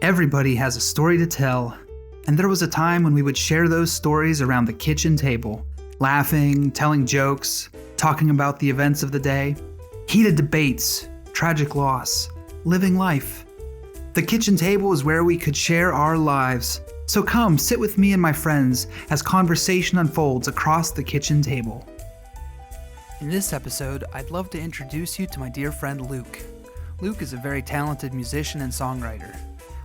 Everybody has a story to tell, and there was a time when we would share those stories around the kitchen table, laughing, telling jokes, talking about the events of the day, heated debates, tragic loss, living life. The kitchen table is where we could share our lives. So come sit with me and my friends as conversation unfolds across the kitchen table. In this episode, I'd love to introduce you to my dear friend Luke. Luke is a very talented musician and songwriter.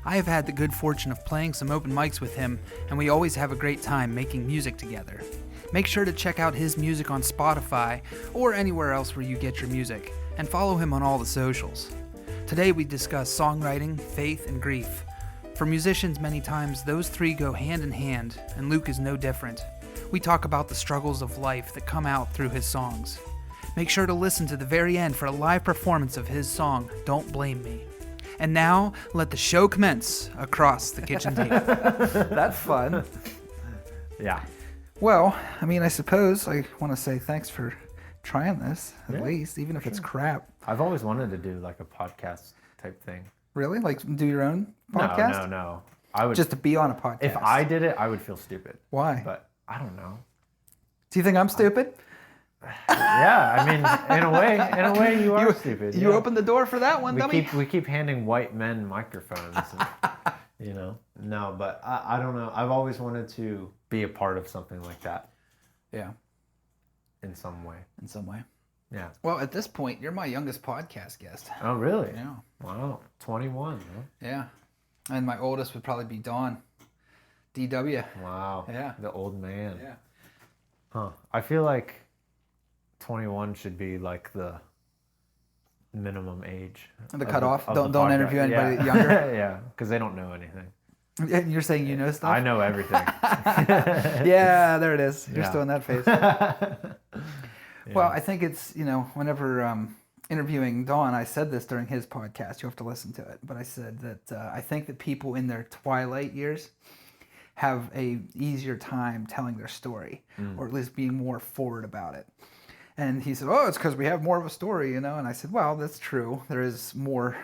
I have had the good fortune of playing some open mics with him, and we always have a great time making music together. Make sure to check out his music on Spotify or anywhere else where you get your music, and follow him on all the socials. Today we discuss songwriting, faith, and grief. For musicians, many times those three go hand in hand, and Luke is no different. We talk about the struggles of life that come out through his songs. Make sure to listen to the very end for a live performance of his song, Don't Blame Me. And now, let the show commence across the kitchen table. That's fun. Yeah. Well, I suppose I want to say thanks for trying this, at least, even if it's crap. I've always wanted to do like a podcast type thing. Really? Like do your own podcast? No. I would just to be on a podcast. If I did it, I would feel stupid. Why? But I don't know. Do you think I'm stupid? Yeah, in a way, you are stupid. You opened the door for that one, dummy. We keep handing white men microphones. And, no, but I don't know. I've always wanted to be a part of something like that. Yeah. In some way. Yeah. Well, at this point, you're my youngest podcast guest. Oh, really? Yeah. Wow. 21, huh? Yeah. And my oldest would probably be Dawn. DW. Wow. Yeah. The old man. Yeah. Huh. I feel like 21 should be like the minimum age. The cutoff? Don't podcast. interview anybody younger? Yeah, because they don't know anything. And you're saying you know stuff? I know everything. Yeah, there it is. You're Yeah. still in that phase. Yeah. Well, I think it's, whenever interviewing Dawn, I said this during his podcast. You have to listen to it. But I said that I think that people in their twilight years have a easier time telling their story, or at least being more forward about it. And he said, oh, it's because we have more of a story, And I said, well, that's true. There is more,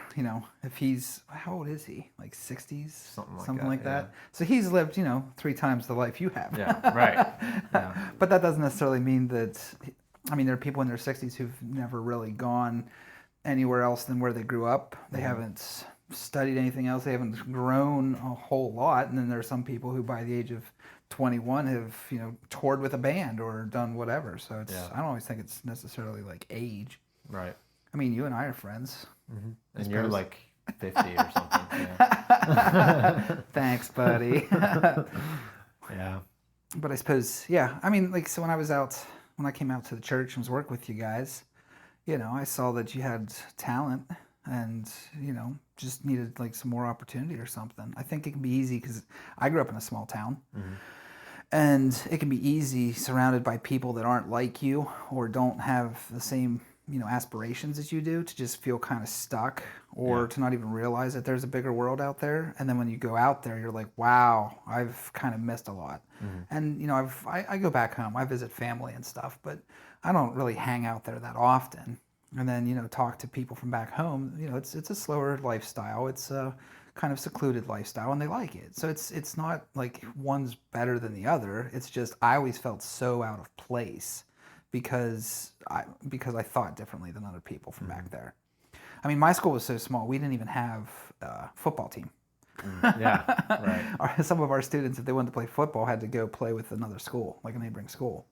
if he's, how old is he? Like 60s? Something like that. Yeah. So he's lived, 3 times the life you have. Yeah, right. Yeah. But that doesn't necessarily mean that, there are people in their 60s who've never really gone anywhere else than where they grew up. They haven't studied anything else. They haven't grown a whole lot. And then there are some people who by the age of 21 have, toured with a band or done whatever. So I don't always think it's necessarily like age. Right. You and I are friends. Mm-hmm. And you're like 50 or something. Yeah. Thanks, buddy. Yeah. But I suppose, so when I came out to the church and was working with you guys, I saw that you had talent and, just needed like some more opportunity or something. I think it can be easy because I grew up in a small town. Mm-hmm. And it can be easy surrounded by people that aren't like you or don't have the same, aspirations as you do to just feel kind of stuck or to not even realize that there's a bigger world out there. And then when you go out there, you're like, wow, I've kind of missed a lot. Mm-hmm. And, I go back home, I visit family and stuff, but I don't really hang out there that often. And then, talk to people from back home, it's a slower lifestyle. It's a kind of secluded lifestyle and they like it. So it's not like one's better than the other. It's just I always felt so out of place because I thought differently than other people from back there. My school was so small, we didn't even have a football team. Yeah, right. Some of our students, if they wanted to play football, had to go play with another school, like a neighboring school.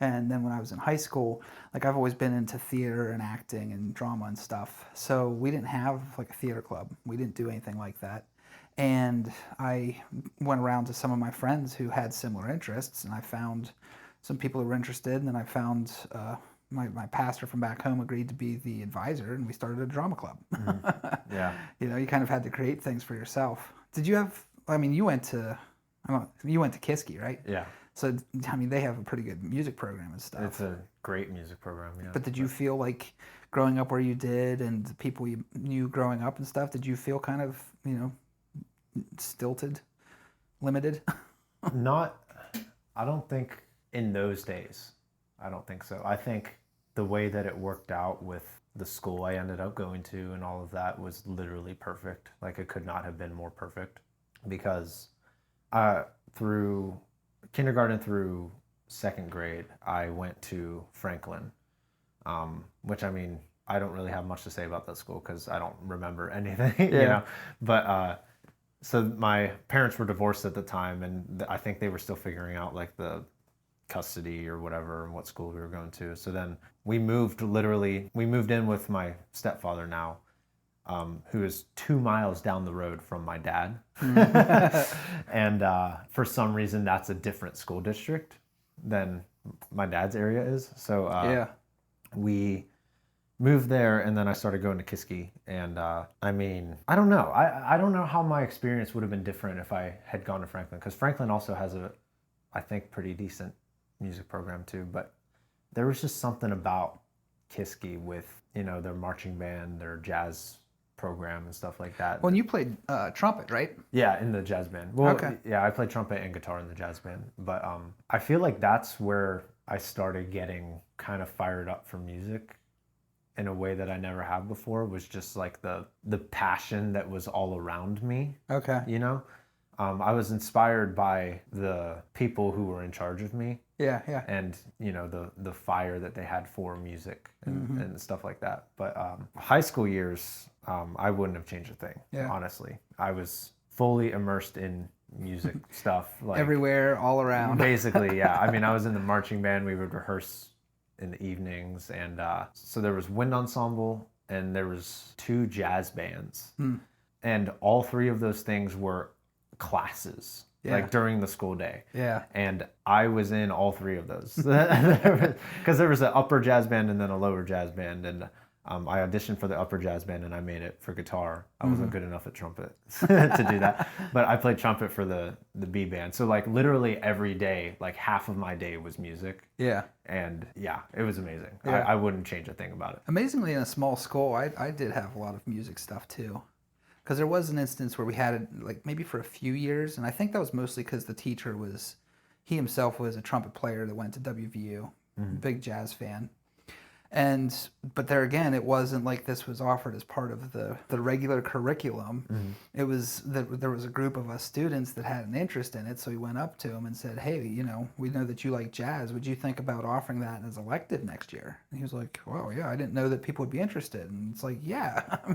And then when I was in high school, like I've always been into theater and acting and drama and stuff. So we didn't have like a theater club. We didn't do anything like that. And I went around to some of my friends who had similar interests, and I found some people who were interested. And then I found my pastor from back home agreed to be the advisor, and we started a drama club. Mm-hmm. Yeah. You kind of had to create things for yourself. Did you have? You went to Kiski, right? Yeah. So, they have a pretty good music program and stuff. It's a great music program, yeah. But did you feel like growing up where you did and the people you knew growing up and stuff, did you feel kind of, stilted, limited? I don't think in those days, I don't think so. I think the way that it worked out with the school I ended up going to and all of that was literally perfect. Like it could not have been more perfect because through kindergarten through second grade, I went to Franklin, which I mean, I don't really have much to say about that school because I don't remember anything, you know. But so my parents were divorced at the time, and I think they were still figuring out like the custody or whatever and what school we were going to. So then we moved in with my stepfather now, who is 2 miles down the road from my dad. And for some reason, that's a different school district than my dad's area is. So we moved there, and then I started going to Kiski. And I mean, I don't know. I don't know how my experience would have been different if I had gone to Franklin, because Franklin also has a, I think, pretty decent music program too. But there was just something about Kiski with, you know, their marching band, their jazz program and stuff like that. Well, you played trumpet, right? Yeah, in the jazz band. Well, okay. Yeah, I played trumpet and guitar in the jazz band. But I feel like that's where I started getting kind of fired up for music in a way that I never have before, was just like the passion that was all around me. Okay. You know? I was inspired by the people who were in charge of me. Yeah, yeah. And, you know, the fire that they had for music and stuff like that. But high school years, I wouldn't have changed a thing, honestly. I was fully immersed in music stuff. Like everywhere, all around. Basically, yeah. I mean, I was in the marching band. We would rehearse in the evenings. And so there was wind ensemble and there was 2 jazz bands. And all 3 of those things were classes. Like during the school day. Yeah. And I was in all 3 of those. Because there was an upper jazz band and then a lower jazz band. And I auditioned for the upper jazz band and I made it for guitar. I wasn't good enough at trumpet to do that. But I played trumpet for the B band. So like literally every day, like half of my day was music. Yeah. And yeah, it was amazing. Yeah. I wouldn't change a thing about it. Amazingly, in a small school, I did have a lot of music stuff too. Because there was an instance where we had it like maybe for a few years, and I think that was mostly because the teacher he himself was a trumpet player that went to WVU, big jazz fan. But there again, it wasn't like this was offered as part of the regular curriculum. It was that there was a group of us students that had an interest in it, so we went up to him and said, hey, you know, we know that you like jazz. Would you think about offering that as elective next year? And he was like, well, yeah, I didn't know that people would be interested. And it's like,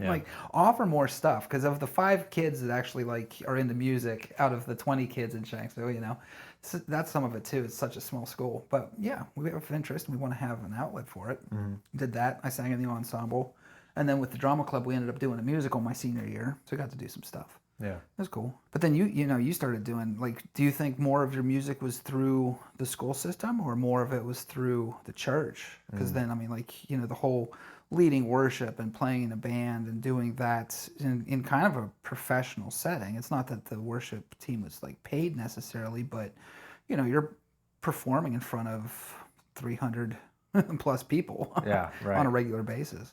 like, offer more stuff. Because of the 5 kids that actually like are into music out of the 20 kids in Shanksville, you know, so that's some of it too. It's such a small school. But yeah, we have interest and we want to have an outlet for it. Did that. I sang in the ensemble. And then with the drama club, we ended up doing a musical my senior year. So I got to do some stuff. Yeah. It was cool. But then you started doing, like, do you think more of your music was through the school system or more of it was through the church? Because then, I mean, like, you know, the whole leading worship and playing in a band and doing that in kind of a professional setting. It's not that the worship team was like paid necessarily, but, you know, you're performing in front of 300 plus people on a regular basis.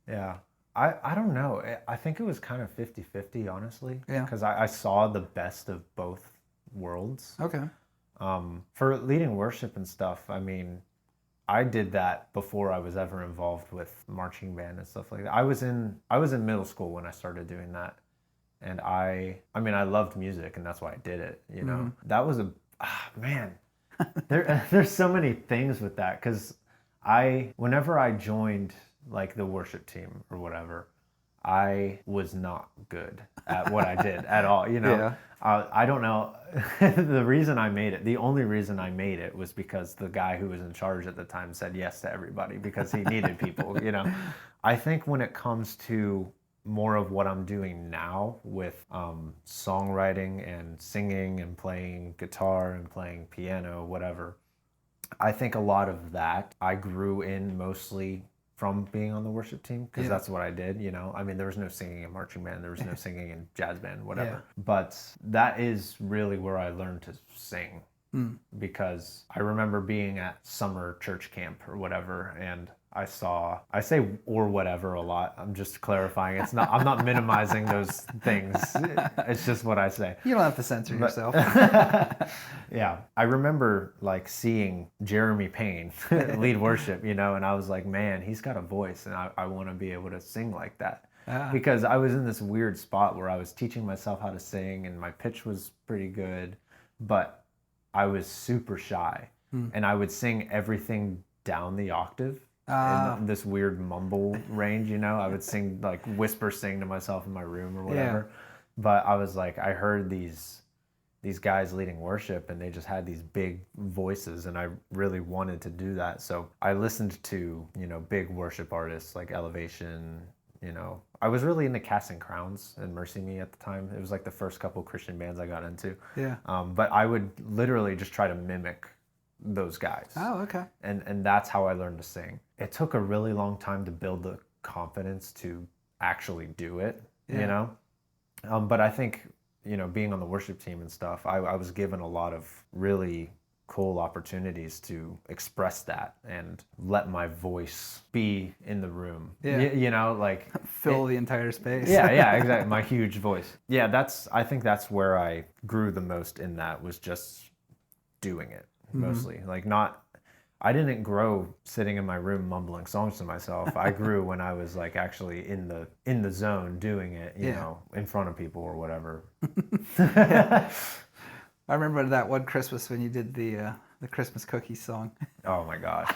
Yeah. I don't know. I think it was kind of 50-50, honestly. Yeah. Because I saw the best of both worlds. Okay. For leading worship and stuff, I mean, I did that before I was ever involved with marching band and stuff like that. I was in middle school when I started doing that. And I loved music and that's why I did it, you know. That was man. There's so many things with that, because whenever I joined like the worship team or whatever, I was not good at what I did at all, you know. I don't know. The only reason I made it was because the guy who was in charge at the time said yes to everybody because he needed people, you know. I think when it comes to more of what I'm doing now with songwriting and singing and playing guitar and playing piano, whatever, I think a lot of that I grew in mostly from being on the worship team, because that's what I did, you know. I mean, there was no singing in marching band, there was no singing in jazz band, whatever. But that is really where I learned to sing, because I remember being at summer church camp or whatever, and I saw. I say or whatever a lot. I'm just clarifying. I'm not minimizing those things. It's just what I say. You don't have to censor yourself. Yeah. I remember like seeing Jeremy Payne lead worship, and I was like, man, he's got a voice and I want to be able to sing like that. Because I was in this weird spot where I was teaching myself how to sing and my pitch was pretty good, but I was super shy. And I would sing everything down the octave in this weird mumble range, I would sing, like whisper sing to myself in my room or whatever. Yeah. But I was like, I heard these guys leading worship and they just had these big voices and I really wanted to do that. So I listened to, big worship artists like Elevation. I was really into Casting Crowns and Mercy Me at the time. It was like the first couple Christian bands I got into. Yeah. But I would literally just try to mimic those guys. Oh, okay. And that's how I learned to sing. It took a really long time to build the confidence to actually do it, But I think, being on the worship team and stuff, I was given a lot of really cool opportunities to express that and let my voice be in the room. Yeah. Like fill the entire space. Yeah, exactly. My huge voice. Yeah, I think that's where I grew the most in that, was just doing it mostly. Like I didn't grow sitting in my room mumbling songs to myself. I grew when I was like actually in the zone doing it, in front of people or whatever. I remember that one Christmas when you did the Christmas cookies song. Oh my gosh.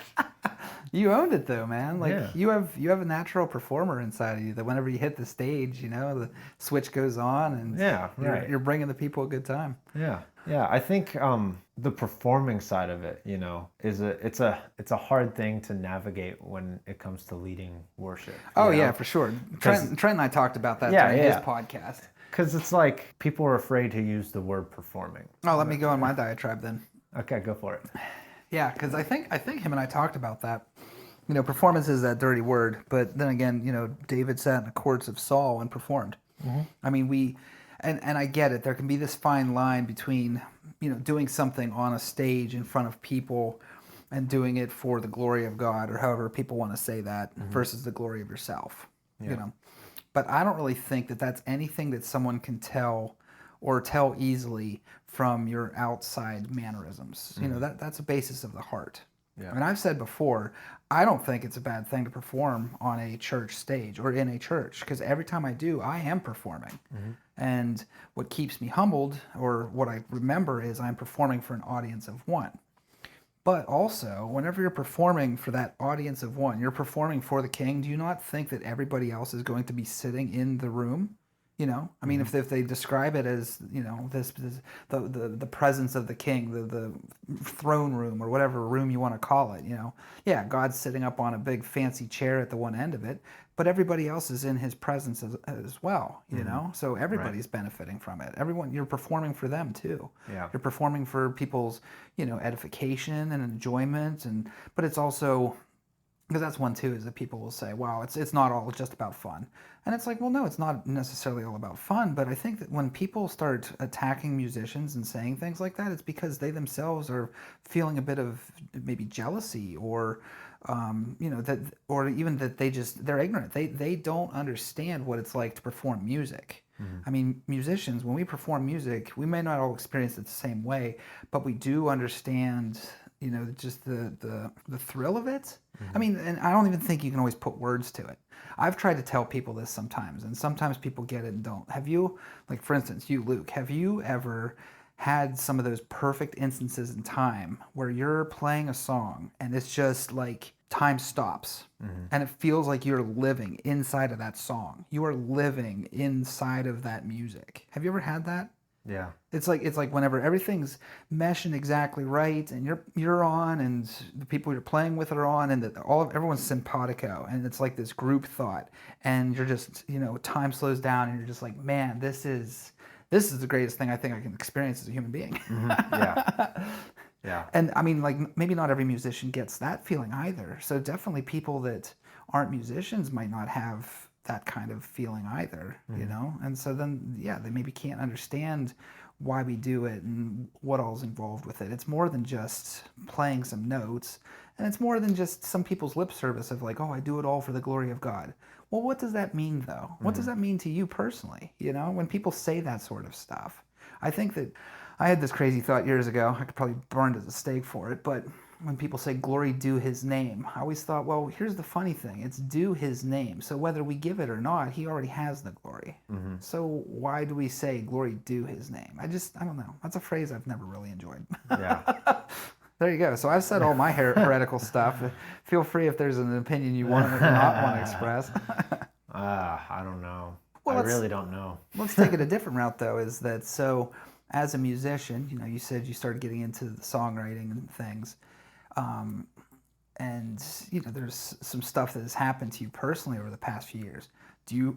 You owned it though, man. Like yeah. you have a natural performer inside of you that whenever you hit the stage, the switch goes on and you're bringing the people a good time. Yeah. Yeah, I think the performing side of it, it's a hard thing to navigate when it comes to leading worship. Oh yeah, for sure. Trent and I talked about that during his podcast. Because it's like people are afraid to use the word performing. Oh, let me go on my diatribe then. Okay, go for it. Yeah, because I think him and I talked about that. Performance is that dirty word, but then again, David sat in the courts of Saul and performed. Mm-hmm. I mean, and I get it. There can be this fine line between, doing something on a stage in front of people and doing it for the glory of God, or however people want to say that, versus the glory of yourself, But I don't really think that that's anything that someone can tell easily from your outside mannerisms. That's a basis of the heart. Yeah. And I've said before, I don't think it's a bad thing to perform on a church stage or in a church, because every time I do, I am performing. And what keeps me humbled, or what I remember, is I'm performing for an audience of one. But also, whenever you're performing for that audience of one, you're performing for the King. Do you not think that everybody else is going to be sitting in the room? I mean, if they describe it as, the presence of the King, the throne room, or whatever room you want to call it, yeah, God's sitting up on a big fancy chair at the one end of it, but everybody else is in his presence as well, so everybody's benefiting from it. Everyone, you're performing for them too. Yeah. You're performing for people's, edification and enjoyment, but it's also, because that's one too, is that people will say, wow, it's not all just about fun. And it's like, well, no, it's not necessarily all about fun. But I think that when people start attacking musicians and saying things like that, it's because they themselves are feeling a bit of maybe jealousy, or that, or even that they're ignorant. They don't understand what it's like to perform music. I mean, musicians, when we perform music, we may not all experience it the same way, but we do understand, just the thrill of it. I mean, and I don't even think you can always put words to it. I've tried to tell people this sometimes, and sometimes people get it and don't. Have you, like for instance, you, Luke, have you ever had some of those perfect instances in time where you're playing a song and it's just like time stops and it feels like you're living inside of that song? You are living inside of that music. Have you ever had that? Yeah. It's like whenever everything's meshing exactly right, and you're on, and the people you're playing with are on, and everyone's simpatico, and it's like this group thought, and you're just, time slows down, and you're just like, man, this is the greatest thing I think I can experience as a human being. Yeah. Yeah. And I mean, like, maybe not every musician gets that feeling either. So definitely people that aren't musicians might not have that kind of feeling either, you know? And so then, yeah, they maybe can't understand why we do it and what all's involved with it. It's more than just playing some notes, and it's more than just some people's lip service of like, oh, I do it all for the glory of God. Well, what does that mean, though? What does that mean to you personally, you know, when people say that sort of stuff? I think that I had this crazy thought years ago. I could probably burned at the stake for it, but when people say glory due his name, I always thought, well, here's the funny thing. It's due his name. So whether we give it or not, he already has the glory. So why do we say glory due his name? I don't know. That's a phrase I've never really enjoyed. Yeah. There you go. So I've said all my heretical stuff. Feel free if there's an opinion you want to not want to express. I don't know. Well, I really don't know. Let's take it a different route, though, is that so as a musician, you know, you said you started getting into the songwriting and things. And, you know, there's some stuff that has happened to you personally over the past few years. Do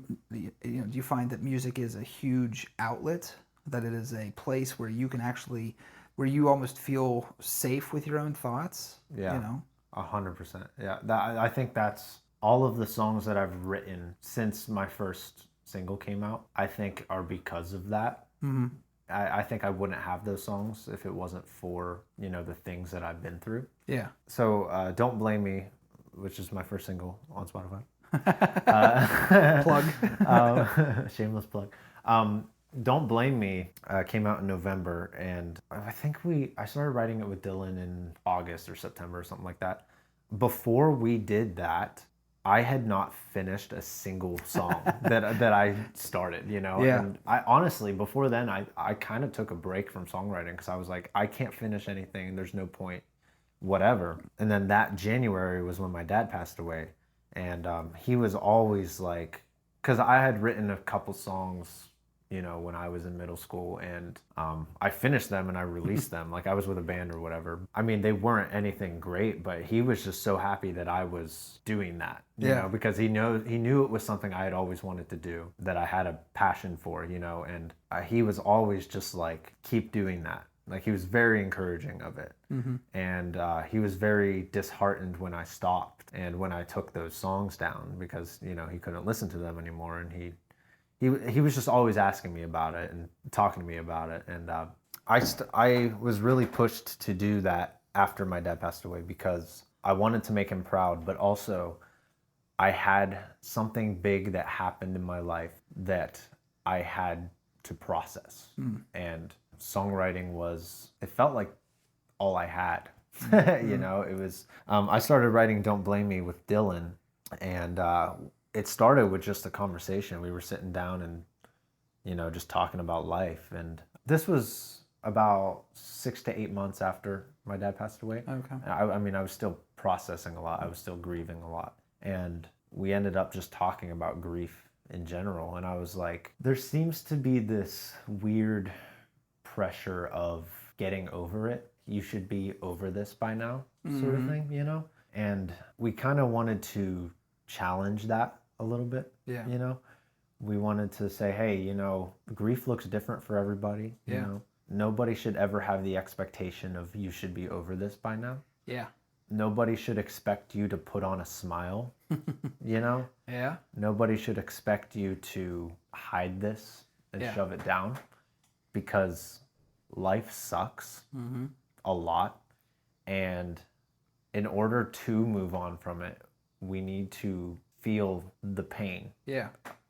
you find that music is a huge outlet, that it is a place where you can actually, where you almost feel safe with your own thoughts? Yeah, you know? 100%. Yeah, I think that's all of the songs that I've written since my first single came out, I think are because of that. Mm-hmm. I think I wouldn't have those songs if it wasn't for, you know, the things that I've been through. Yeah. So Don't Blame Me, which is my first single on Spotify. Plug. Shameless plug. Don't Blame Me came out in November, and I think I started writing it with Dylan in August or September or something like that. Before we did that, I had not finished a single song that I started, you know? Yeah. And I honestly, before then, I kind of took a break from songwriting because I was like, I can't finish anything. There's no point, whatever. And then that January was when my dad passed away. And he was always like, because I had written a couple songs, you know, when I was in middle school, and I finished them and I released them. Like I was with a band or whatever. I mean, they weren't anything great, but he was just so happy that I was doing that, you know, because he knew it was something I had always wanted to do, that I had a passion for, you know, and he was always just like, keep doing that. Like he was very encouraging of it. Mm-hmm. And he was very disheartened when I stopped and when I took those songs down because, you know, he couldn't listen to them anymore, and he was just always asking me about it and talking to me about it. And I was really pushed to do that after my dad passed away because I wanted to make him proud, but also I had something big that happened in my life that I had to process. And songwriting it felt like all I had. You know, it was, I started writing Don't Blame Me with Dylan, and it started with just a conversation. We were sitting down and, you know, just talking about life. And this was about 6 to 8 months after my dad passed away. Okay. I mean, I was still processing a lot. I was still grieving a lot. And we ended up just talking about grief in general. And I was like, there seems to be this weird pressure of getting over it. You should be over this by now, sort of thing, you know? And we kind of wanted to challenge that a little bit. Yeah. You know, we wanted to say, hey, you know, grief looks different for everybody. You know, nobody should ever have the expectation of you should be over this by now. Yeah. Nobody should expect you to put on a smile, you know? Yeah. Nobody should expect you to hide this and shove it down, because life sucks a lot. And in order to move on from it, we need to feel the pain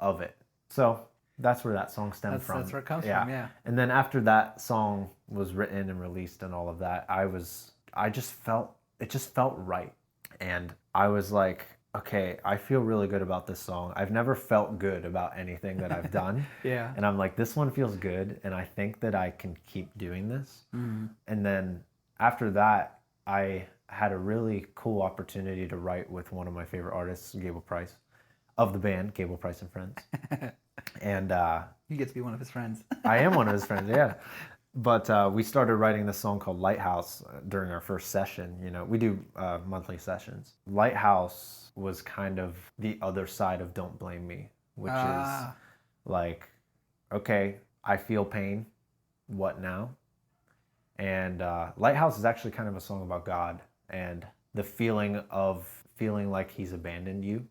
of it. So that's where that song stemmed from. That's where it comes from, yeah. And then after that song was written and released and all of that, it just felt right. And I was like, okay, I feel really good about this song. I've never felt good about anything that I've done. Yeah. And I'm like, this one feels good, and I think that I can keep doing this. And then after that, I had a really cool opportunity to write with one of my favorite artists, Gable Price, of the band Gable Price and Friends. And you get to be one of his friends. I am one of his friends, yeah. But we started writing this song called Lighthouse during our first session. You know, we do monthly sessions. Lighthouse was kind of the other side of Don't Blame Me, which is like, okay, I feel pain. What now? And Lighthouse is actually kind of a song about God and the feeling of feeling like he's abandoned you.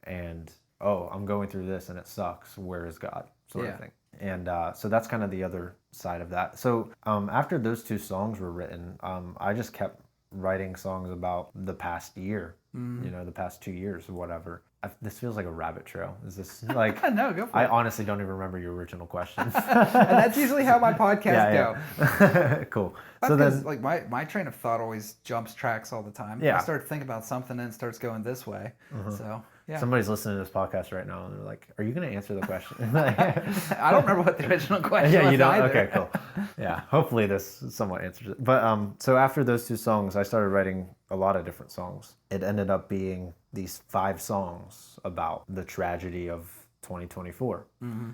And oh, I'm going through this and it sucks. Where is God? Sort of thing. And so that's kind of the other side of that. So after those 2 songs were written, I just kept writing songs about the past year, the past 2 years or whatever. This feels like a rabbit trail. Is this like... No, go for it. I honestly don't even remember your original question. And that's usually how my podcasts go. Yeah. Cool. That's so then, like my train of thought always jumps tracks all the time. Yeah. I start thinking about something and it starts going this way. So yeah. Somebody's listening to this podcast right now and they're like, "Are you going to answer the question?" I don't remember what the original question was. Yeah, you don't. Either. Okay, cool. Yeah, hopefully this somewhat answers it. But so after those 2 songs, I started writing a lot of different songs. It ended up being these 5 songs about the tragedy of 2024.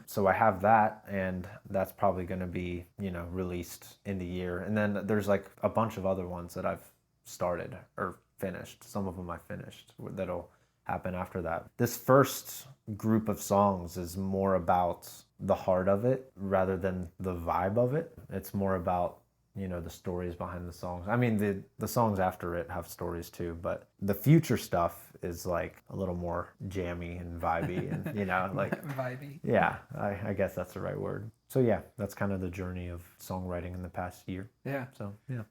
So I have that, and that's probably going to be, released in the year. And then there's like a bunch of other ones that I've started or finished. Some of them I finished that'll happen after that. This first group of songs is more about the heart of it rather than the vibe of it. It's more about the stories behind the songs. I mean, the songs after it have stories too, but the future stuff is like a little more jammy and vibey and, like... Vibey. Yeah, I guess that's the right word. So yeah, that's kind of the journey of songwriting in the past year. Yeah. So, yeah.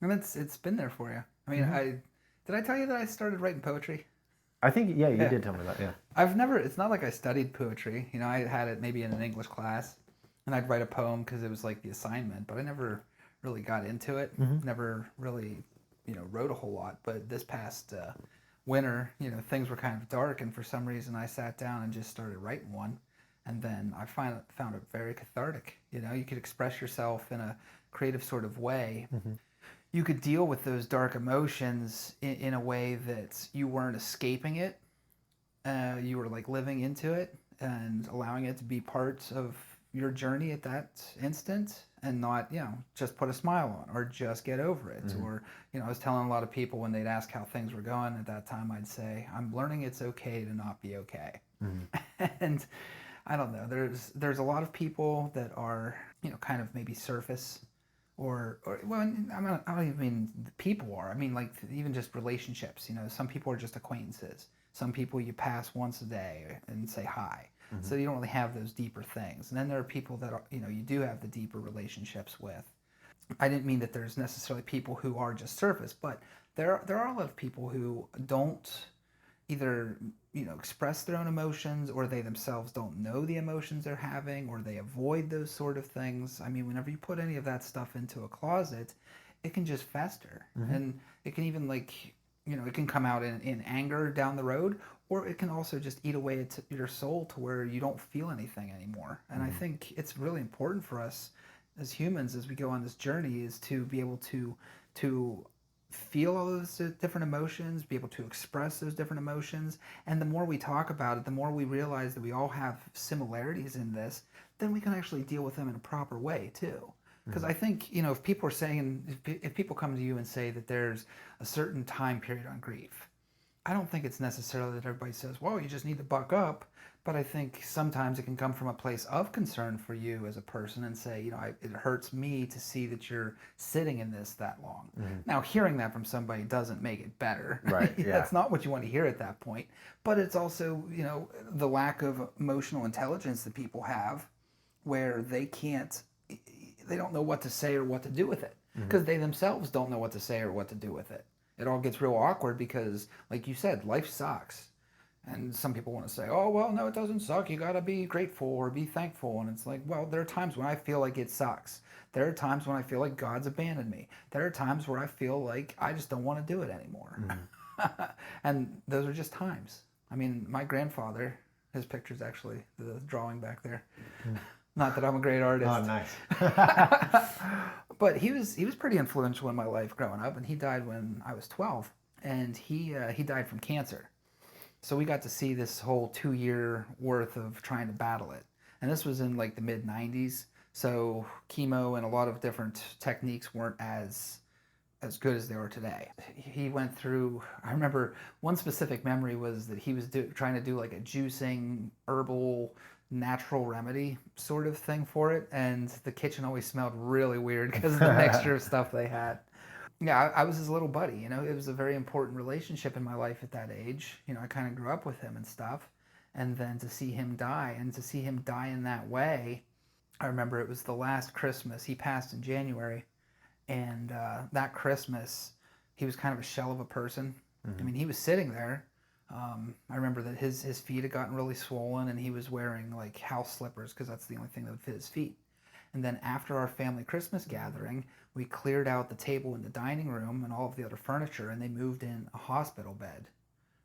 And it's been there for you. I mean, did I tell you that I started writing poetry? I think, you did tell me that, yeah. It's not like I studied poetry. I had it maybe in an English class, and I'd write a poem because it was like the assignment, but I never really got into it. Never really, wrote a whole lot. But this past winter, things were kind of dark, and for some reason I sat down and just started writing one. And then I found it very cathartic. You could express yourself in a creative sort of way. You could deal with those dark emotions in a way that you weren't escaping it. You were like living into it and allowing it to be part of your journey at that instant, and not, just put a smile on or just get over it. Or, I was telling a lot of people when they'd ask how things were going at that time, I'd say, I'm learning it's okay to not be okay. And I don't know, there's a lot of people that are, kind of maybe surface. Or well, I don't even mean people are. I mean, like, even just relationships. Some people are just acquaintances. Some people you pass once a day and say hi. So you don't really have those deeper things. And then there are people that are, you do have the deeper relationships with. I didn't mean that there's necessarily people who are just surface, but there are a lot of people who don't either express their own emotions, or they themselves don't know the emotions they're having, or they avoid those sort of things. I mean, whenever you put any of that stuff into a closet, it can just fester. And it can even, like, it can come out in anger down the road, or it can also just eat away at your soul to where you don't feel anything anymore. And I think it's really important for us as humans, as we go on this journey, is to be able to feel all those different emotions, be able to express those different emotions. And the more we talk about it, the more we realize that we all have similarities in this, then we can actually deal with them in a proper way too. Because I think, if people are saying, if people come to you and say that there's a certain time period on grief, I don't think it's necessarily that everybody says, well, you just need to buck up. But I think sometimes it can come from a place of concern for you as a person and say, it hurts me to see that you're sitting in this that long. Now, hearing that from somebody doesn't make it better. Right. Yeah. That's not what you want to hear at that point. But it's also, the lack of emotional intelligence that people have, where they don't know what to say or what to do with it, because they themselves don't know what to say or what to do with it. It all gets real awkward because, like you said, life sucks. And some people want to say, oh, well, no, it doesn't suck. You got to be grateful or be thankful. And it's like, well, there are times when I feel like it sucks. There are times when I feel like God's abandoned me. There are times where I feel like I just don't want to do it anymore. And those are just times. I mean, my grandfather, his picture's actually the drawing back there. Not that I'm a great artist. Oh, nice. But he was pretty influential in my life growing up, and he died when I was 12. And he died from cancer. So we got to see this whole 2-year worth of trying to battle it. And this was in like the mid-90s. So chemo and a lot of different techniques weren't as good as they are today. He went through, I remember one specific memory was that he was trying to do like a juicing, herbal, natural remedy sort of thing for it. And the kitchen always smelled really weird because of the mixture of stuff they had. Yeah, I was his little buddy, It was a very important relationship in my life at that age. I kind of grew up with him and stuff. and then to see him die, and to see him die in that way. I remember it was the last Christmas. He passed in January, and that Christmas, he was kind of a shell of a person. I mean, he was sitting there. I remember that his feet had gotten really swollen, and he was wearing like house slippers because that's the only thing that would fit his feet. And then after our family Christmas gathering, we cleared out the table in the dining room and all of the other furniture, and they moved in a hospital bed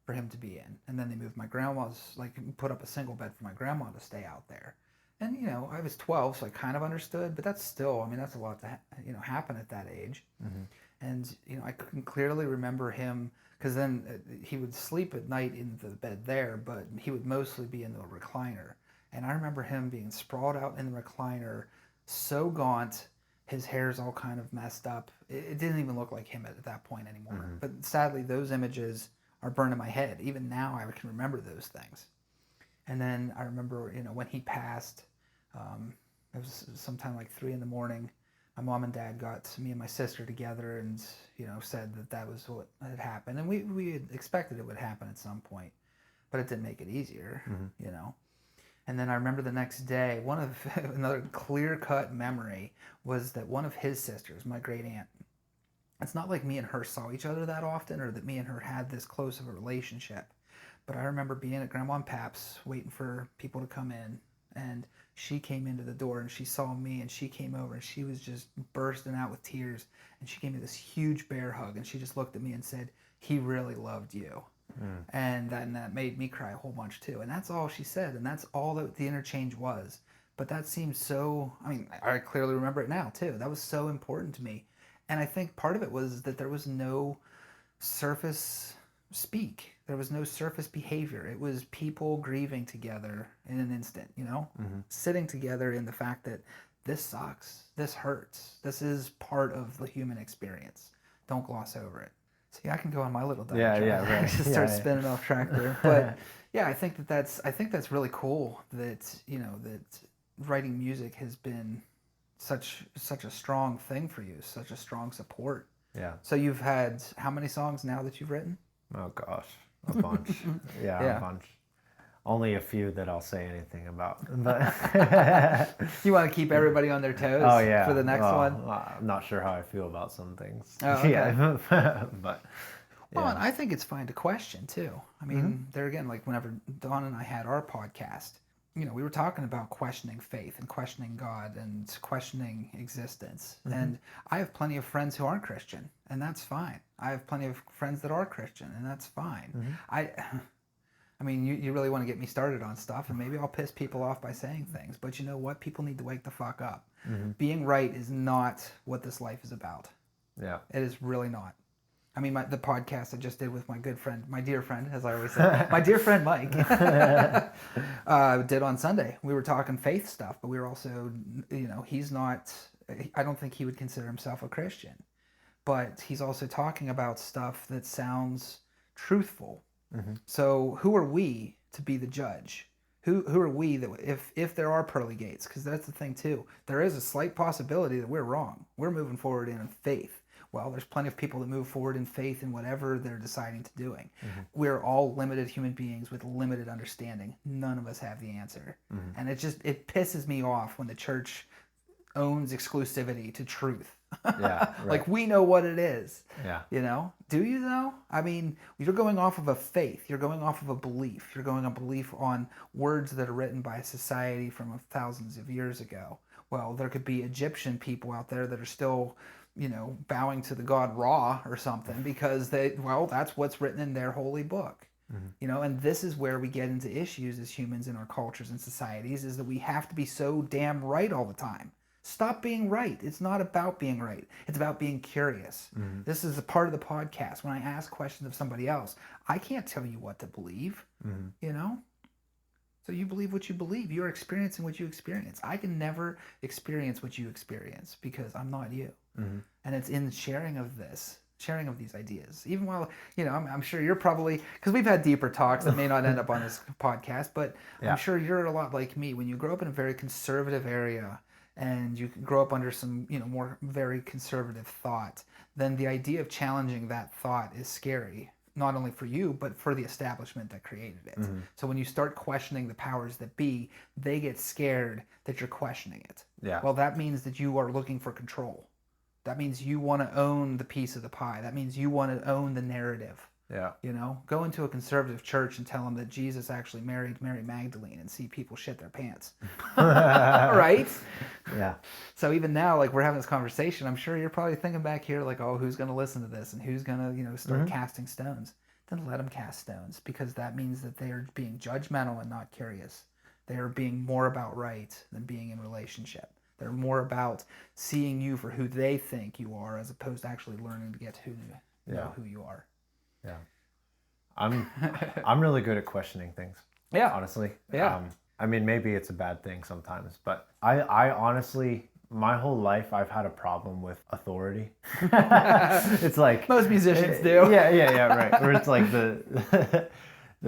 for him to be in. And then they moved my grandma's, like put up a single bed for my grandma to stay out there. And, you know, I was 12, so I kind of understood, but that's still, I mean, that's a lot to, happen at that age. And, you know, I can clearly remember him, because then he would sleep at night in the bed there, but he would mostly be in the recliner. And I remember him being sprawled out in the recliner, so gaunt, his hair's all kind of messed up. It didn't even look like him at that point anymore. But sadly, those images are burned in my head. Even now, I can remember those things. And then I remember, you know, when he passed, it was sometime like 3 a.m. My mom and dad got me and my sister together and, you know, said that that was what had happened. And we had expected it would happen at some point, but it didn't make it easier, you know. And then I remember the next day, another clear-cut memory was that one of his sisters, my great aunt, it's not like me and her saw each other that often or that me and her had this close of a relationship, but I remember being at Grandma and Pap's waiting for people to come in, and she came into the door and she saw me and she came over and she was just bursting out with tears, and she gave me this huge bear hug and she just looked at me and said, "He really loved you." And that made me cry a whole bunch too. And that's all she said, and that's all that the interchange was. But that seems so, I mean, I clearly remember it now too. That was so important to me. And I think part of it was that there was no surface speak. There was no surface behavior. It was people grieving together in an instant, you know? Sitting together in the fact that this sucks, this hurts, this is part of the human experience. Don't gloss over it. See, I can go on my little diatribe. Yeah, right. Just start spinning off track there. But yeah, I think that's really cool that, you know, that writing music has been such a strong thing for you, such a strong support. Yeah. So you've had how many songs now that you've written? Oh gosh, a bunch. Yeah, a bunch. Only a few that I'll say anything about. But you want to keep everybody on their toes for the next one? I'm not sure how I feel about some things. Oh, okay. Yeah. But well, and I think it's fine to question too. I mean, there again, like whenever Dawn and I had our podcast, you know, we were talking about questioning faith and questioning God and questioning existence. And I have plenty of friends who aren't Christian, and that's fine. I have plenty of friends that are Christian, and that's fine. I mean, you really want to get me started on stuff, and maybe I'll piss people off by saying things. But you know what? People need to wake the fuck up. Being right is not what this life is about. Yeah. It is really not. I mean, the podcast I just did with my good friend, my dear friend, as I always say, my dear friend Mike, did on Sunday. We were talking faith stuff, but we were also, you know, I don't think he would consider himself a Christian. But he's also talking about stuff that sounds truthful. So who are we to be the judge? Who are we that if there are pearly gates? Because that's the thing too. There is a slight possibility that we're wrong. We're moving forward in faith. Well, there's plenty of people that move forward in faith in whatever they're deciding to doing. We're all limited human beings with limited understanding. None of us have the answer. And it pisses me off when the church owns exclusivity to truth. Yeah, right. Like we know what it is. Yeah. You know? Do you though? I mean, you're going off of a faith. You're going off of a belief. You're going on belief on words that are written by a society from thousands of years ago. Well, there could be Egyptian people out there that are still, you know, bowing to the god Ra or something because that's what's written in their holy book. You know, and this is where we get into issues as humans in our cultures and societies, is that we have to be so damn right all the time. Stop being right. It's not about being right. It's about being curious. This is a part of the podcast. When I ask questions of somebody else, I can't tell you what to believe, you know? So you believe what you believe. You're experiencing what you experience. I can never experience what you experience because I'm not you. And it's in sharing of these ideas. Even while, you know, I'm sure you're probably, because we've had deeper talks that may not end up on this podcast, but I'm sure you're a lot like me. When you grow up in a very conservative area, and you grow up under some, you know, more very conservative thought, then the idea of challenging that thought is scary not only for you, but for the establishment that created it. So when you start questioning the powers that be, they get scared that you're questioning it. Yeah. Well, that means that you are looking for control. That means you want to own the piece of the pie. That means you want to own the narrative. Yeah. You know, go into a conservative church and tell them that Jesus actually married Mary Magdalene and see people shit their pants. Right? Yeah. So even now, like, we're having this conversation, I'm sure you're probably thinking back here, like, oh, who's going to listen to this and who's going to, you know, start casting stones. Then let them cast stones, because that means that they are being judgmental and not curious. They are being more about right than being in relationship. They're more about seeing you for who they think you are, as opposed to actually learning to get to know who you are. Yeah. I'm really good at questioning things. Yeah. Honestly. Yeah. I mean, maybe it's a bad thing sometimes, but I honestly, my whole life, I've had a problem with authority. It's like most musicians do. Yeah, right. Where it's like the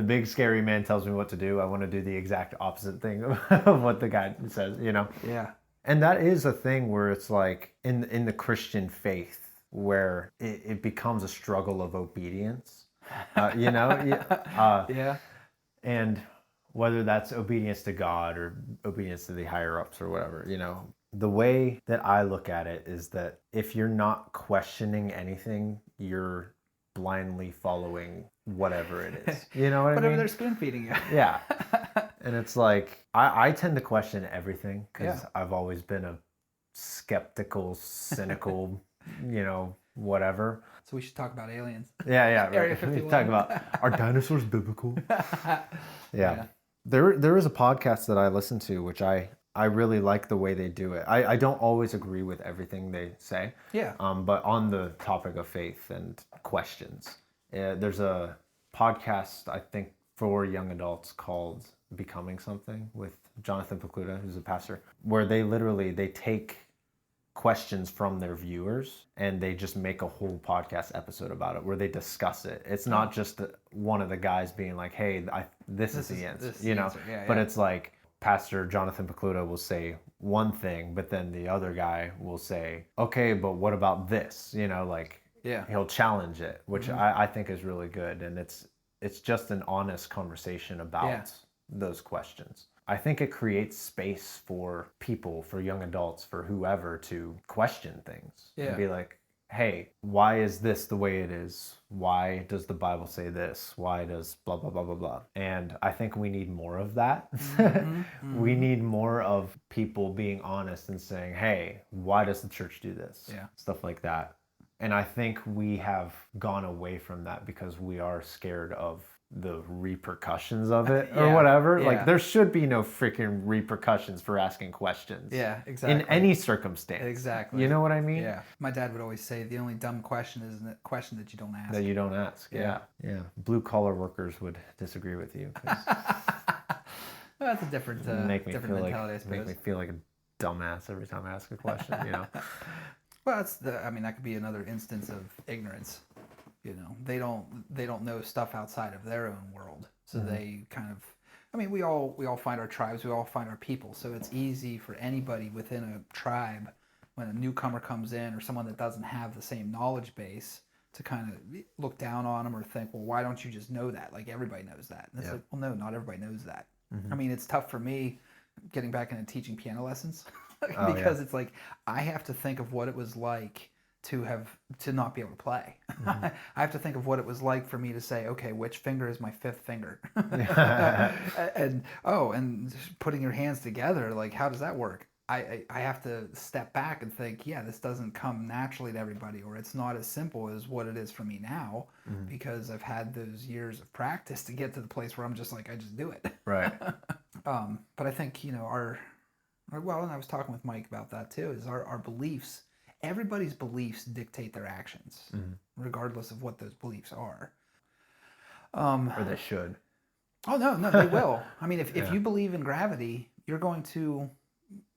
big scary man tells me what to do. I want to do the exact opposite thing of what the guy says, you know? Yeah. And that is a thing where it's like in the Christian faith, where it becomes a struggle of obedience, you know? Yeah. And whether that's obedience to God or obedience to the higher ups or whatever, you know, the way that I look at it is that if you're not questioning anything, you're blindly following whatever it is. You know what I mean? Whatever they're spoon feeding you. Yeah. And it's like, I tend to question everything, because I've always been a skeptical, cynical, you know, whatever. So we should talk about aliens. Yeah, right. Area 51. Talk about, are dinosaurs biblical? Yeah. There is a podcast that I listen to, which I really like the way they do it. I don't always agree with everything they say. Yeah. But on the topic of faith and questions, there's a podcast, I think, for young adults called Becoming Something, with Jonathan Pokluda, who's a pastor, where they take questions from their viewers and they just make a whole podcast episode about it, where they discuss it. It's not just one of the guys being like, hey, this is the answer, you know? But it's like Pastor Jonathan Pokluda will say one thing, but then the other guy will say, okay, but what about this? You know, like, he'll challenge it, which I think is really good. And it's just an honest conversation about those questions. I think it creates space for people, for young adults, for whoever, to question things. Yeah. And be like, hey, why is this the way it is? Why does the Bible say this? Why does blah, blah, blah, blah, blah? And I think we need more of that. We need more of people being honest and saying, hey, why does the church do this? Yeah. Stuff like that. And I think we have gone away from that because we are scared of the repercussions of it or whatever. Like, there should be no freaking repercussions for asking questions. Yeah, exactly. In any circumstance. Exactly. You know what I mean? Yeah. My dad would always say the only dumb question is the question that you don't ask. That you don't ask. Yeah. Blue collar workers would disagree with you. That's a different mentality, I suppose. Make me feel like a dumbass every time I ask a question, you know? Well, that could be another instance of ignorance. You know, they don't know stuff outside of their own world, so they kind of. I mean, we all find our tribes, we all find our people, so it's easy for anybody within a tribe, when a newcomer comes in or someone that doesn't have the same knowledge base, to kind of look down on them or think, well, why don't you just know that? Like, everybody knows that. And it's like, well, no, not everybody knows that. I mean, it's tough for me getting back into teaching piano lessons because it's like I have to think of what it was like to not be able to play. I have to think of what it was like for me to say, okay, which finger is my fifth finger? and putting your hands together, like, how does that work? I have to step back and think, this doesn't come naturally to everybody, or it's not as simple as what it is for me now, because I've had those years of practice to get to the place where I'm just like, I just do it. Right. But I think, and I was talking with Mike about that too, is our beliefs. Everybody's beliefs dictate their actions, regardless of what those beliefs are. Or they should. Oh, no, they will. I mean, if you believe in gravity, you're going to,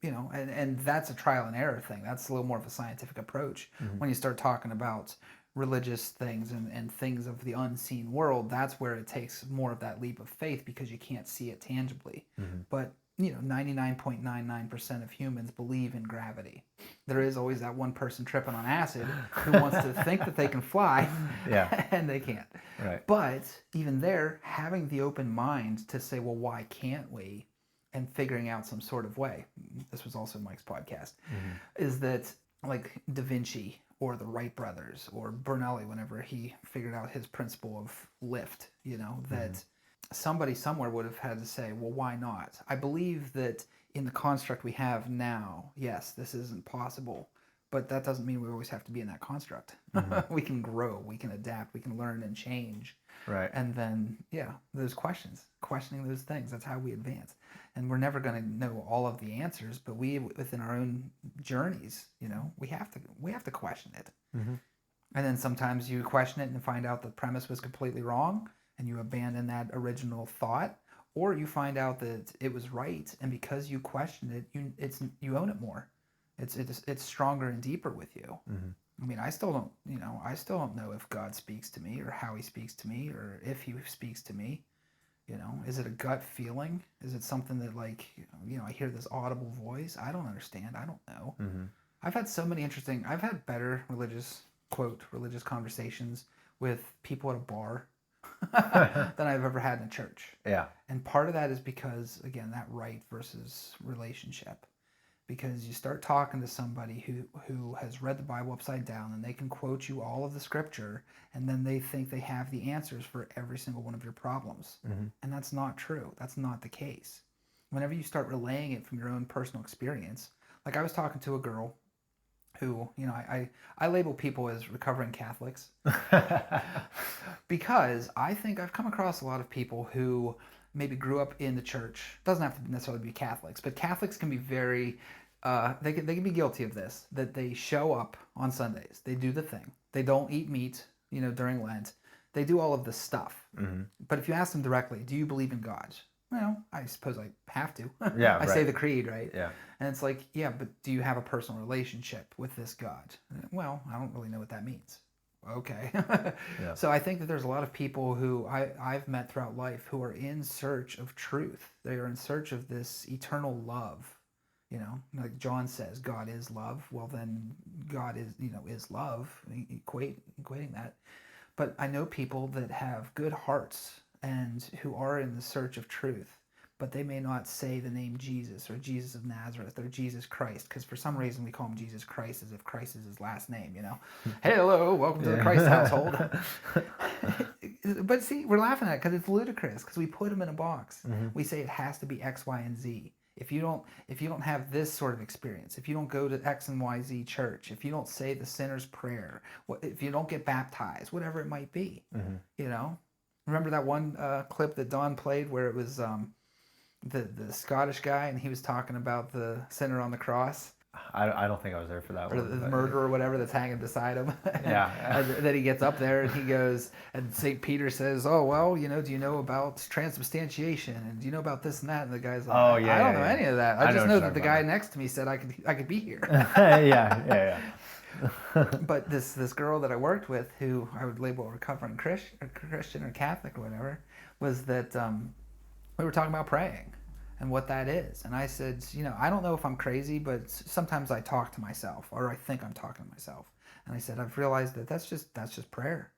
and that's a trial and error thing. That's a little more of a scientific approach. When you start talking about religious things and things of the unseen world, that's where it takes more of that leap of faith, because you can't see it tangibly. But 99.99% of humans believe in gravity. There is always that one person tripping on acid who wants to think that they can fly, and they can't. Right. But even there, having the open mind to say, well, why can't we? And figuring out some sort of way. This was also Mike's podcast. Is that like Da Vinci or the Wright brothers or Bernoulli, whenever he figured out his principle of lift, that somebody somewhere would have had to say, well, why not? I believe that in the construct we have now, yes, this isn't possible, but that doesn't mean we always have to be in that construct. We can grow, we can adapt, we can learn and change. Right. And then, those questioning those things, that's how we advance. And we're never going to know all of the answers, but we, within our own journeys, we have to question it. And then sometimes you question it and find out the premise was completely wrong, and you abandon that original thought, or you find out that it was right, and because you questioned it, you own it more. It's stronger and deeper with you. I mean, I still don't know if God speaks to me or how he speaks to me or if he speaks to me. Is it a gut feeling? Is it something that I hear this audible voice? I don't understand. I don't know. I've had better religious conversations with people at a bar than I've ever had in a church. Yeah. And part of that is because, again, that right versus relationship. Because you start talking to somebody who has read the Bible upside down, and they can quote you all of the scripture, and then they think they have the answers for every single one of your problems. And that's not true. That's not the case. Whenever you start relaying it from your own personal experience, like I was talking to a girl who, I label people as recovering Catholics because I think I've come across a lot of people who maybe grew up in the church. Doesn't have to necessarily be Catholics, but Catholics can be very they can be guilty of this, that they show up on Sundays, they do the thing, they don't eat meat during Lent, they do all of this stuff. But if you ask them directly, do you believe in God? Well, I suppose I have to. I say the creed, right? Yeah. And it's like, yeah, but do you have a personal relationship with this God? Well, I don't really know what that means. Okay. So I think that there's a lot of people who I've met throughout life who are in search of truth. They are in search of this eternal love. Like John says, God is love. Well, then God is love, equating that. But I know people that have good hearts and who are in the search of truth, but they may not say the name Jesus or Jesus of Nazareth or Jesus Christ, because for some reason we call him Jesus Christ as if Christ is his last name, Hey, hello, welcome to the Christ household. But see, we're laughing at it because it's ludicrous, because we put him in a box. We say it has to be X, Y, and Z. If you don't have this sort of experience, if you don't go to X and Y, Z church, if you don't say the sinner's prayer, if you don't get baptized, whatever it might be, Remember that one clip that Don played where it was the Scottish guy, and he was talking about the sinner on the cross? I don't think I was there for that or one. the murderer or whatever that's hanging beside him. Yeah. And then he gets up there and he goes, and St. Peter says, oh, well, do you know about transubstantiation? And do you know about this and that? And the guy's like, I don't know any of that. I just know that the guy next to me said I could be here. Yeah. But this girl that I worked with, who I would label a recovering Christian or Catholic or whatever, was that we were talking about praying and what that is. And I said, I don't know if I'm crazy, but sometimes I talk to myself, or I think I'm talking to myself. And I said, I've realized that that's just prayer.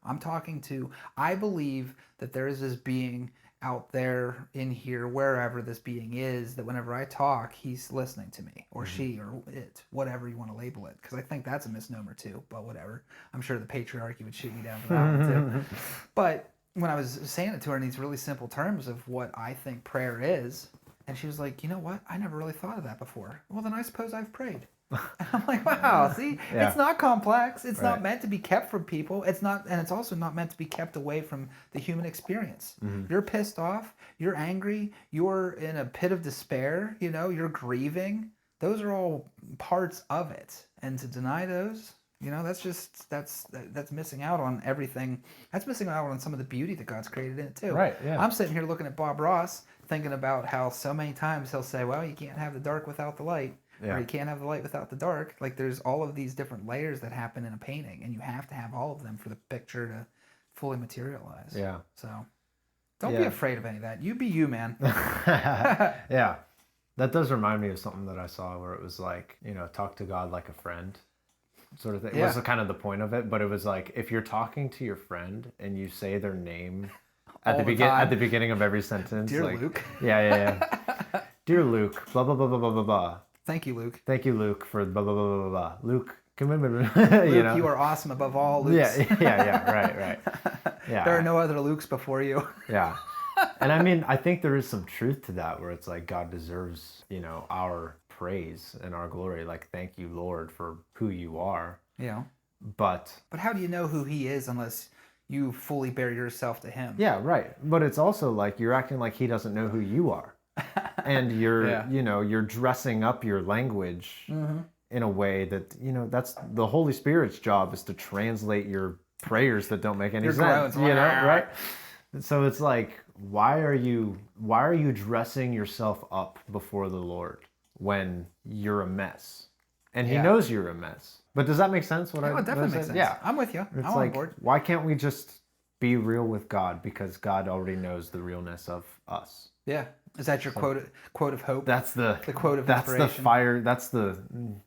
I believe that there is this being out there, in here, wherever this being is, that whenever I talk, he's listening to me, or she, or it, whatever you want to label it. Because I think that's a misnomer too, but whatever. I'm sure the patriarchy would shoot me down for that one too. But when I was saying it to her in these really simple terms of what I think prayer is, and she was like, you know what? I never really thought of that before. Well, then I suppose I've prayed. And I'm like, wow, see, it's not complex. It's not meant to be kept from people. It's not, and it's also not meant to be kept away from the human experience. You're pissed off. You're angry. You're in a pit of despair. You're grieving. Those are all parts of it. And to deny those, that's missing out on everything. That's missing out on some of the beauty that God's created in it too. Right. Yeah. I'm sitting here looking at Bob Ross, thinking about how so many times he'll say, well, you can't have the dark without the light. Or you can't have the light without the dark. Like, there's all of these different layers that happen in a painting, and you have to have all of them for the picture to fully materialize. Yeah. So don't be afraid of any of that. You be you, man. Yeah. That does remind me of something that I saw where it was like, talk to God like a friend sort of thing. Yeah. It was kind of the point of it, but it was like, if you're talking to your friend and you say their name at the beginning of every sentence. Dear Luke. Yeah. Dear Luke, blah, blah, blah, blah, blah, blah, blah. Thank you, Luke. Thank you, Luke, for blah, blah, blah, blah, blah. Luke, Luke, you are awesome above all Lukes. Yeah, right. Yeah. There are no other Lukes before you. Yeah. And I mean, I think there is some truth to that where it's like God deserves, our praise and our glory. Like, thank you, Lord, for who you are. Yeah. But how do you know who he is unless you fully bear yourself to him? Yeah, right. But it's also like you're acting like he doesn't know who you are. And you're, you're dressing up your language in a way that, that's the Holy Spirit's job is to translate your prayers that don't make any sense. Right? So it's like, why are you dressing yourself up before the Lord when you're a mess? And he knows you're a mess. But does that make sense? It definitely makes sense. Yeah, I'm with you. It's I'm like, on board. Why can't we just be real with God? Because God already knows the realness of us. Yeah. Is that your quote of hope? That's the quote of inspiration. That's the fire. That's the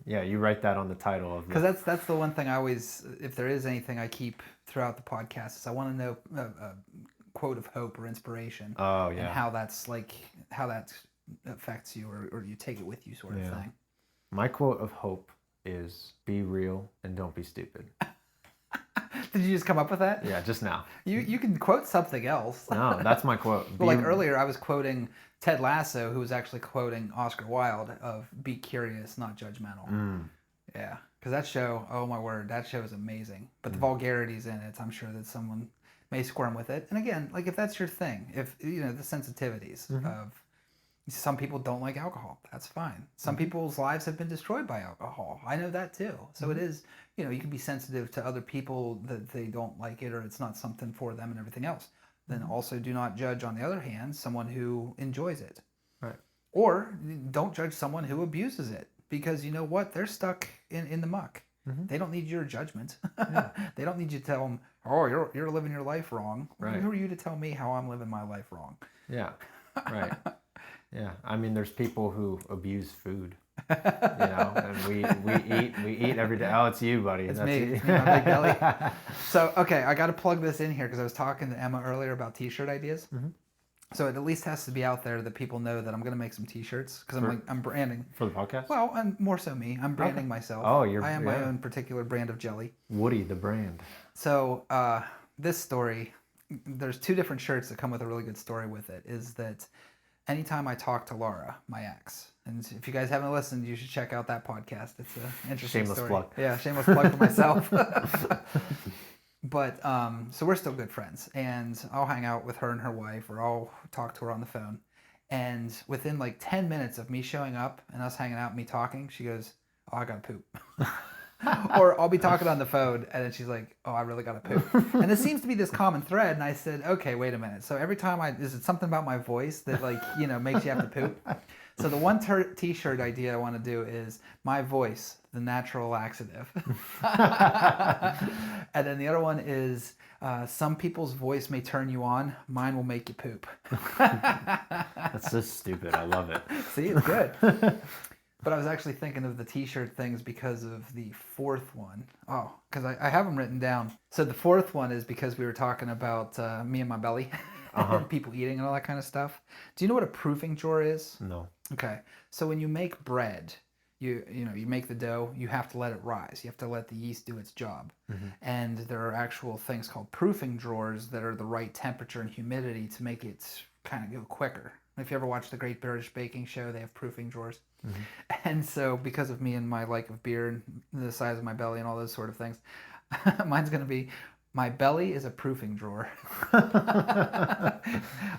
you write that on the title of. Because that's the one thing I always, if there is anything I keep throughout the podcast, is I want to know a quote of hope or inspiration. Oh yeah. And how that affects you or you take it with you, sort of thing. My quote of hope is be real and don't be stupid. Did you just come up with that? Yeah, just now. You can quote something else. No, that's my quote. Well, like earlier, I was quoting Ted Lasso, who was actually quoting Oscar Wilde of "Be curious, not judgmental." Yeah, because that show, oh my word, that show is amazing. But the vulgarities in it, I'm sure that someone may squirm with it. And again, like if that's your thing, if the sensitivities of some people don't like alcohol, that's fine. Some people's lives have been destroyed by alcohol. I know that too. So it is, you can be sensitive to other people that they don't like it or it's not something for them and everything else. Then also do not judge, on the other hand, someone who enjoys it. Right. Or don't judge someone who abuses it because you know what? They're stuck in the muck. They don't need your judgment. They don't need you to tell them, oh, you're living your life wrong. Right. Who are you to tell me how I'm living my life wrong? Yeah, right. Yeah, I mean, there's people who abuse food, and we eat every day. Oh, it's you, buddy. It's me. It's me, my big belly. So, okay, I got to plug this in here because I was talking to Emma earlier about T-shirt ideas. So it at least has to be out there that people know that I'm going to make some T-shirts because I'm branding. For the podcast? Well, and more so me. I'm branding myself. Oh, I am my own particular brand of jelly. Woody, the brand. So this story, there's two different shirts that come with a really good story with it, is that anytime I talk to Laura, my ex, and if you guys haven't listened, you should check out that podcast. It's an interesting shameless story. Plug. Yeah, shameless plug for myself. But so we're still good friends, and I'll hang out with her and her wife, or I'll talk to her on the phone. And within like 10 minutes of me showing up and us hanging out and me talking, she goes, "Oh, I gotta poop." Or I'll be talking on the phone, and then she's like, "Oh, I really gotta poop." And this seems to be this common thread. And I said, "Okay, wait a minute. So every time is it something about my voice that makes you have to poop?" So the one T-shirt idea I want to do is my voice, the natural laxative. And then the other one is some people's voice may turn you on, mine will make you poop. That's so stupid. I love it. See, it's good. But I was actually thinking of the T-shirt things because of the fourth one. Oh, because I have them written down. So the fourth one is because we were talking about me and my belly. And people eating and all that kind of stuff. Do you know what a proofing drawer is? No. Okay. So when you make bread, you make the dough, you have to let it rise. You have to let the yeast do its job. And there are actual things called proofing drawers that are the right temperature and humidity to make it kind of go quicker. If you ever watch the Great British Baking Show, they have proofing drawers. And so because of me and my like of beer and the size of my belly and all those sort of things, mine's going to be, my belly is a proofing drawer. I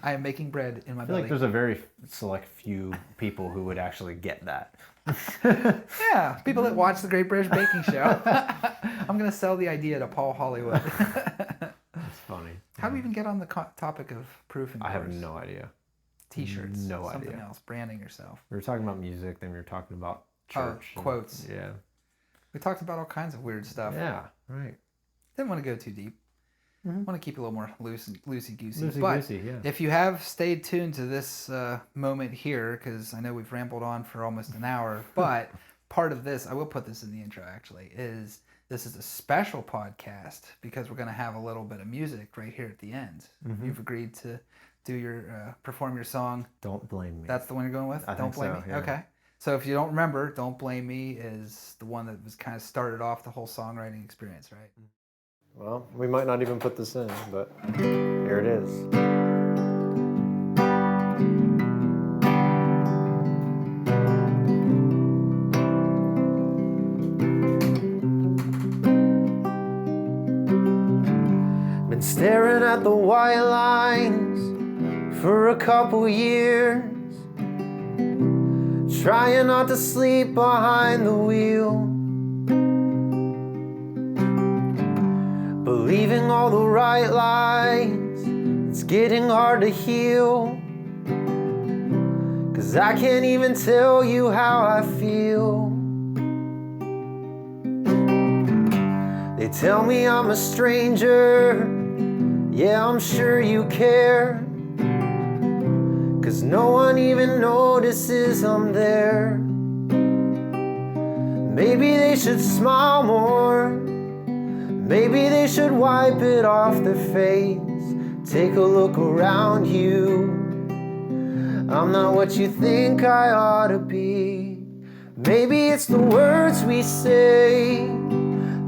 am making bread in my belly. I feel like there's a very select few people who would actually get that. Yeah, people that watch the Great British Baking Show. I'm going to sell the idea to Paul Hollywood. That's funny. How do we even get on the topic of proofing drawers? I have no idea. T-shirts. No something idea. Else. Branding yourself. We were talking about music, then we were talking about church. Quotes. Yeah. We talked about all kinds of weird stuff. Yeah, right. Didn't want to go too deep. want to keep it a little more loosey-goosey. Loosey-goosey, yeah. If you have stayed tuned to this moment here, because I know we've rambled on for almost an hour, but part of this, I will put this in the intro actually, is this is a special podcast because we're going to have a little bit of music right here at the end. You've agreed to do your perform your song. Don't Blame Me. That's the one you're going with? I Don't think Blame so, Me? yeah. Okay. So if you don't remember, Don't Blame Me is the one that was kind of started off the whole songwriting experience, right? Well, we might not even put this in, but here it is. Been staring at the white lines for a couple years, trying not to sleep behind the wheel, believing all the right lies. It's getting hard to heal, 'cause I can't even tell you how I feel. They tell me I'm a stranger, yeah, I'm sure you care, 'cause no one even notices I'm there. Maybe they should smile more, maybe they should wipe it off their face. Take a look around you, I'm not what you think I ought to be. Maybe it's the words we say,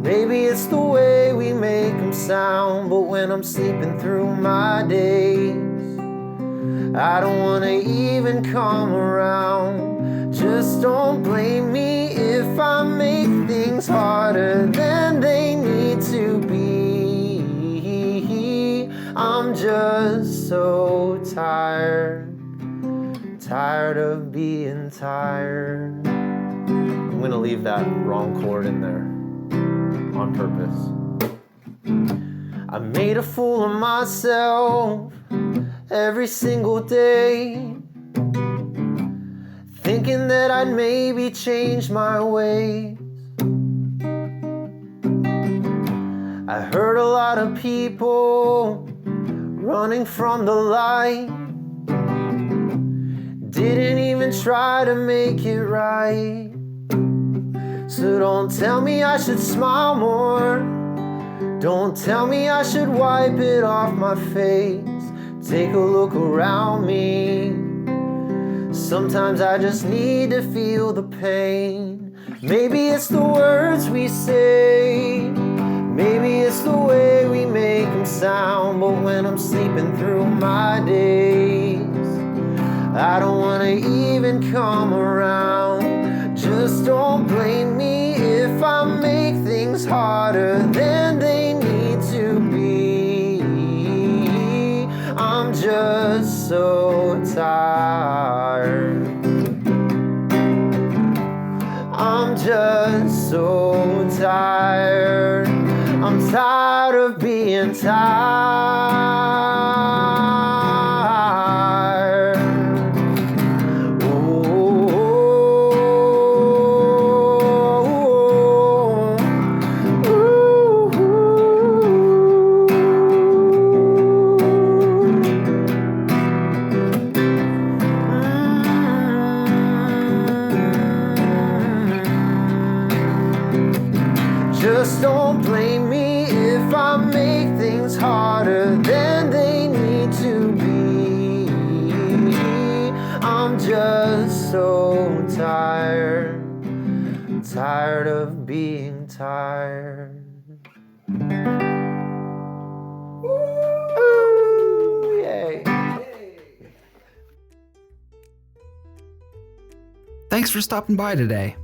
maybe it's the way we make them sound, but when I'm sleeping through my days, I don't wanna even come around. Just don't blame me if I make things harder than they need to be. I'm just so tired of being tired. I'm gonna leave that wrong chord in there on purpose. I made a fool of myself every single day, thinking that I'd maybe change my ways. I heard a lot of people running from the light, didn't even try to make it right. So don't tell me I should smile more, don't tell me I should wipe it off my face. Take a look around me, sometimes I just need to feel the pain. Maybe it's the words we say, maybe it's the way we make them sound, but when I'm sleeping through my days, I don't wanna even come around. Just don't blame me if I make things harder than they need to be. I'm just so tired. I'm just so tired. I'm tired of being tired. Just don't blame me if I make things harder than they need to be. I'm just so tired, tired of being tired. Ooh, yay. Thanks for stopping by today.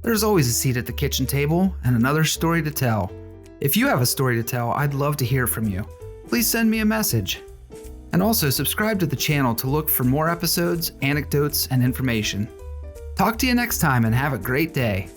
There's always a seat at the kitchen table and another story to tell. If you have a story to tell, I'd love to hear from you. Please send me a message. And also subscribe to the channel to look for more episodes, anecdotes, and information. Talk to you next time and have a great day.